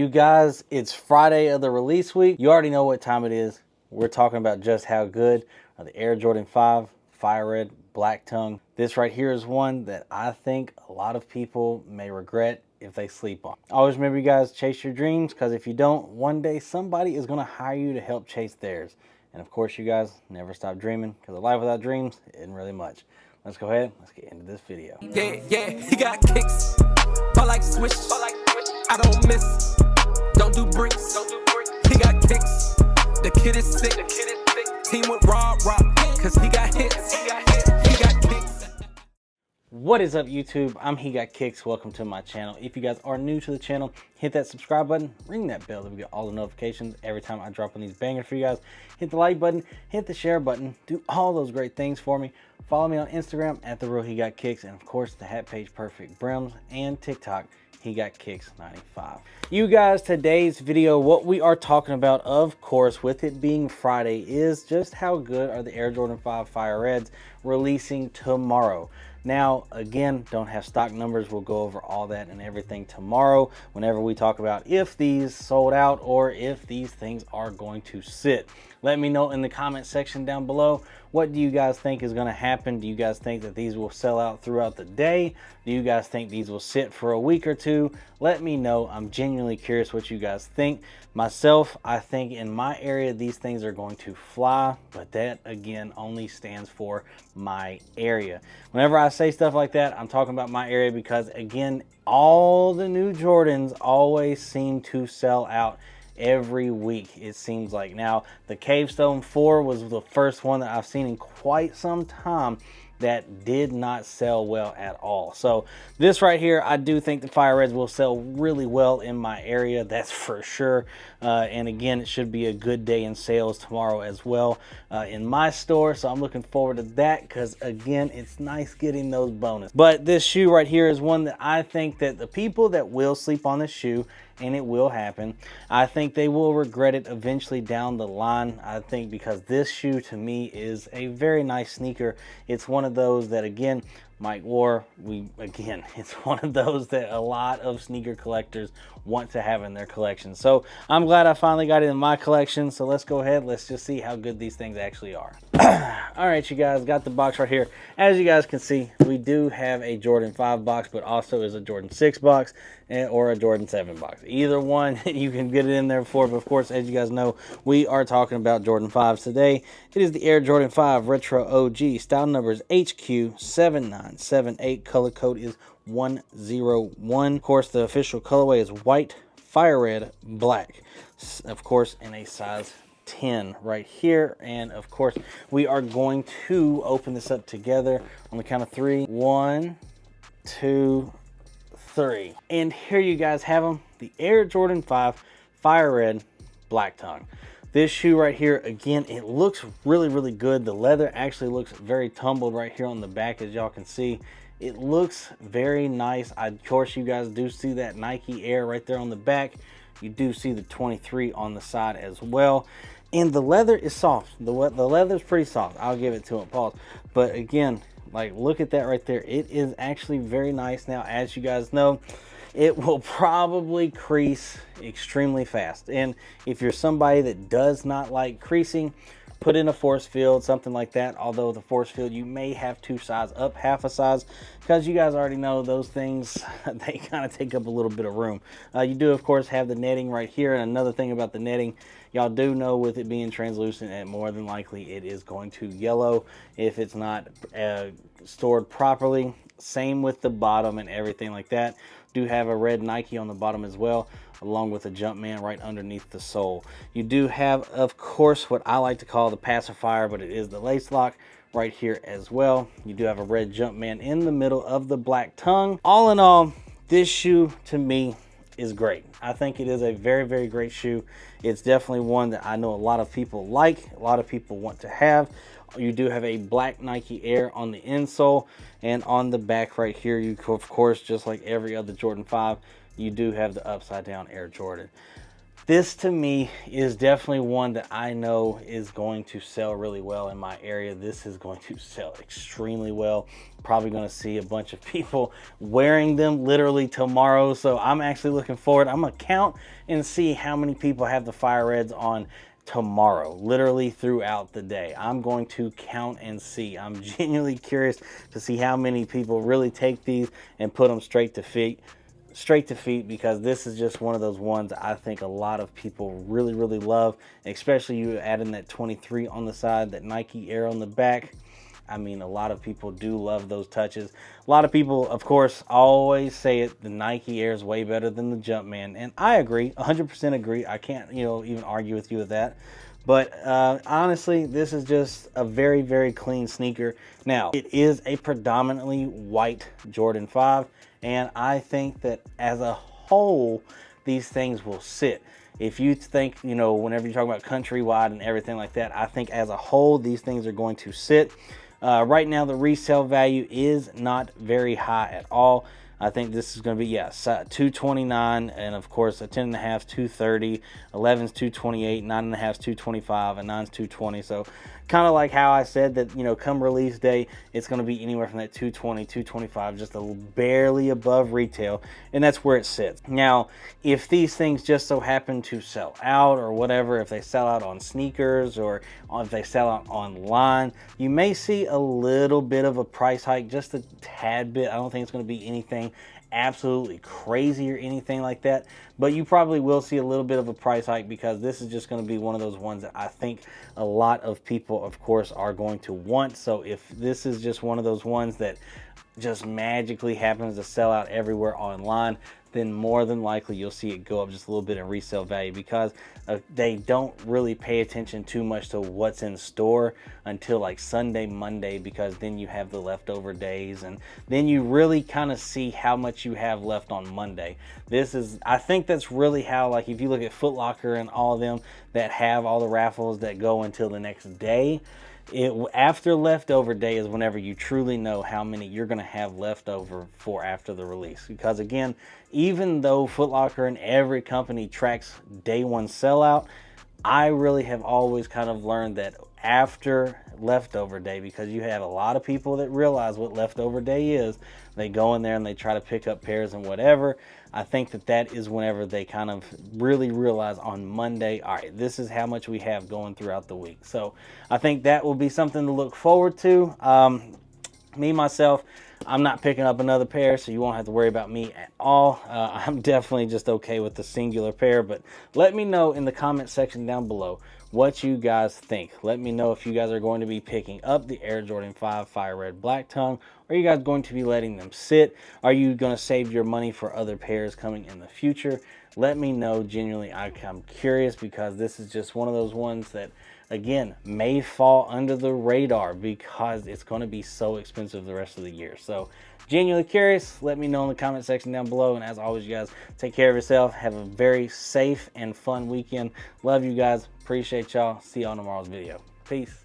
You guys, it's Friday of the release week. You already know what time it is. We're talking about just how good are the Air Jordan 5 Fire Red Black Tongue. This right here is one that I think a lot of people may regret if they sleep on. Always remember, you guys, chase your dreams, because if you don't, one day somebody is going to hire you to help chase theirs. And of course, you guys never stop dreaming, because a life without dreams isn't really much. Let's go ahead, let's get into this video. Yeah, he got kicks. I like swish, I don't miss. Don't do bricks. He got kicks. The kid is sick. Team with raw, cause he got hits. He got kicks. What is up, YouTube? I'm He Got Kicks. Welcome to my channel. If you guys are new to the channel, hit that subscribe button, ring that bell to get all the notifications every time I drop on these bangers for you guys. Hit the like button, hit the share button, do all those great things for me. Follow me on Instagram at therealhegotkickz, and of course the hat page Perfectbrimz, and TikTok He Got Kicks 95. You guys, today's video, what we are talking about, of course, with it being Friday, is just how good are the Air Jordan 5 Fire Reds releasing tomorrow. Now, again, don't have stock numbers. We'll go over all that and everything tomorrow whenever we talk about if these sold out or if these things are going to sit. Let me know in the comment section down below, what do you guys think is going to happen? Do you guys think that these will sell out throughout the day? Do you guys think these will sit for a week or two? Let me know. I'm genuinely curious what you guys think. Myself, I think in my area these things are going to fly, but that again only stands for my area. Whenever I say stuff like that, I'm talking about my area because, again, all the new Jordans always seem to sell out every week, it seems like. Now, the Cavestone 4 was the first one that I've seen in quite some time that did not sell well at all. So this right here, I do think the Fire Reds will sell really well in my area, that's for sure. And again, it should be a good day in sales tomorrow as well in my store. So I'm looking forward to that, because again, it's nice getting those bonus. But this shoe right here is one that I think that the people that will sleep on this shoe, and it will happen, I think they will regret it eventually down the line. I think because this shoe to me is a very nice sneaker. It's one of those that, again, Mike wore. It's one of those that a lot of sneaker collectors want to have in their collection. So I'm glad I finally got it in my collection. So let's go ahead, let's just see how good these things actually are. All right, you guys, got the box right here. As you guys can see, we do have a Jordan 5 box, but also is a Jordan 6 box or a Jordan 7 box. Either one you can get it in there for. But of course, as you guys know, we are talking about Jordan 5s today. It is the Air Jordan 5 Retro OG. Style number is HQ7978. Color code is 101. Of course, the official colorway is white, fire red, black. Of course, in a size 10 right here. And of course, we are going to open this up together on the count of 3. 1, 2, 3. And here you guys have them, the Air Jordan 5 Fire Red Black Tongue. This shoe right here, again, it looks really good. The leather actually looks very tumbled right here on the back, as y'all can see. It looks very nice. Of course, you guys do see that Nike Air right there on the back. You do see the 23 on the side as well. And the leather is soft. The leather is pretty soft. I'll give it to it. Pause. But again, like, look at that right there. It is actually very nice. Now, as you guys know, it will probably crease extremely fast. And if you're somebody that does not like creasing, put in a force field, something like that. Although the force field, you may have to size up half a size, because you guys already know those things, they kind of take up a little bit of room. You do, of course, have the netting right here. And another thing about the netting, y'all do know with it being translucent, and more than likely it is going to yellow if it's not stored properly. Same with the bottom and everything like that. Do have a red Nike on the bottom as well, along with a Jumpman right underneath the sole. You do have, of course, what I like to call the pacifier, but it is the lace lock right here as well. You do have a red Jumpman in the middle of the black tongue. All in all, this shoe to me is great. I think it is a very great shoe. It's definitely one that I know a lot of people like, a lot of people want to have. You do have a black Nike Air on the insole, and on the back right here, you, of course, just like every other Jordan 5, you do have the upside down Air Jordan. This to me is definitely one that I know is going to sell really well in my area. This is going to sell extremely well. Probably going to see a bunch of people wearing them literally tomorrow. So I'm actually looking forward. I'm going to count and see how many people have the Fire Reds on tomorrow, literally throughout the day. I'm going to count and see. I'm genuinely curious to see how many people really take these and put them straight to feet, because this is just one of those ones I think a lot of people really love, especially you add in that 23 on the side, that Nike Air on the back. I mean, a lot of people do love those touches. A lot of people, of course, always say it, the Nike Air is way better than the Jumpman, and I agree, 100% agree. I can't, even argue with you with that. But honestly, this is just a very clean sneaker. Now, it is a predominantly white Jordan 5, and I think that as a whole, these things will sit. If you think, whenever you talk about countrywide and everything like that, I think as a whole, these things are going to sit. Right now, the resale value is not very high at all. I think this is going to be, $229, and of course, a 10.5 $230, 11's $228, 9.5's $225, and 9's $220. So kind of like how I said that, come release day, it's going to be anywhere from that $220, $225, just a barely above retail, and that's where it sits. Now, if these things just so happen to sell out or whatever, if they sell out on sneakers or if they sell out online, you may see a little bit of a price hike, just a tad bit. I don't think it's going to be anything absolutely crazy or anything like that, but you probably will see a little bit of a price hike, because this is just going to be one of those ones that I think a lot of people, of course, are going to want. So if this is just one of those ones that just magically happens to sell out everywhere online, then more than likely you'll see it go up just a little bit in resale value, because they don't really pay attention too much to what's in store until like Sunday, Monday, because then you have the leftover days, and then you really kind of see how much you have left on Monday. I think that's really how, like, if you look at Foot Locker and all of them that have all the raffles that go until the next day, after leftover day is whenever you truly know how many you're going to have left over for after the release. Because again, even though Foot Locker and every company tracks day one sellout, I really have always kind of learned that after leftover day, because you have a lot of people that realize what leftover day is, they go in there and they try to pick up pairs and whatever. I think that is whenever they kind of really realize on Monday, all right, this is how much we have going throughout the week. So I think that will be something to look forward to. Me, myself, I'm not picking up another pair, so you won't have to worry about me at all. I'm definitely just okay with the singular pair, but let me know in the comment section down below what you guys think. Let me know if you guys are going to be picking up the Air Jordan 5 Fire Red Black Tongue. Are you guys going to be letting them sit? Are you going to save your money for other pairs coming in the future? Let me know. Genuinely, I'm curious, because this is just one of those ones that, again, may fall under the radar because it's going to be so expensive the rest of the year. So genuinely curious. Let me know in the comment section down below. And as always, you guys, take care of yourself. Have a very safe and fun weekend. Love you guys. Appreciate y'all. See y'all in tomorrow's video. Peace.